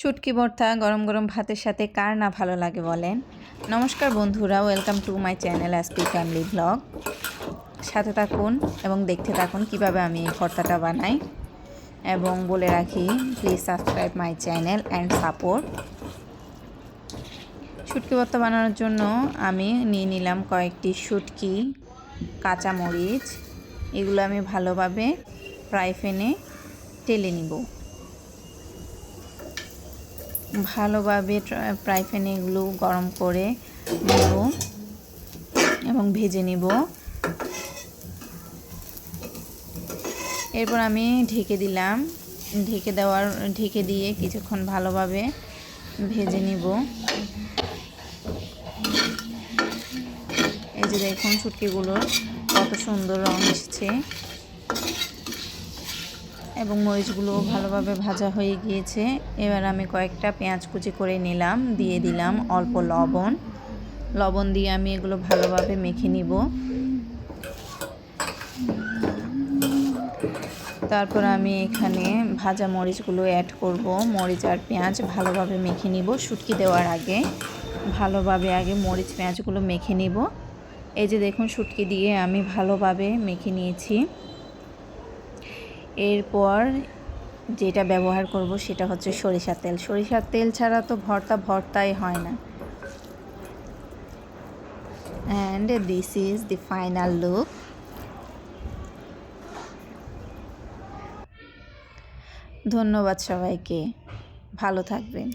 শুটকি ভর্তা গরম গরম ভাতের সাথে কার না ভালো লাগে বলেন। নমস্কার বন্ধুরা, welcome to my channel SP family blog. সাথে থাকুন এবং দেখতে থাকুন কিভাবে আমি এই ভর্তাটা বানাই। এবং বলে রাখি, please subscribe my channel and support. শুটকি ভর্তা বানানোর জন্য আমি নিয়ে নিলাম কয়েকটি শুটকি, কাঁচামরিচ। এগুলো আমি ভালোভাবে ফ্রাই প্যানে টেলে নিব। ভালোভাবে ফ্রাই প্যানে এগুলো গরম করে নেব এবং ভেজে নিব। এরপর আমি ঢেকে দিলাম। ঢেকে দিয়ে কিছুক্ষণ ভালোভাবে ভেজে নিব। এই যে দেখুন শুটকিগুলোর কত সুন্দর রং এসেছে এবং মরিচগুলো ভালোভাবে ভাজা হয়ে গিয়েছে। এবার আমি কয়েকটা পেঁয়াজ কুচি করে নিলাম, দিয়ে দিলাম অল্প লবণ দিয়ে আমি এগুলো ভালোভাবে মেখে নিব। তারপর আমি এখানে ভাজা মরিচগুলো অ্যাড করব। মরিচ আর পেঁয়াজ ভালোভাবে মেখে নিব। শুটকি দেওয়ার আগে ভালোভাবে মরিচ পেঁয়াজগুলো মেখে নিব। এই যে দেখুন শুটকি দিয়ে আমি ভালোভাবে মেখে নিয়েছি। এরপর যেটা ব্যবহার করব সেটা হচ্ছে সরিষার তেল। সরিষার তেল ছাড়া তো ভর্তাই হয় না। And this is the final look. ধন্যবাদ সবাইকে, ভালো থাকবেন।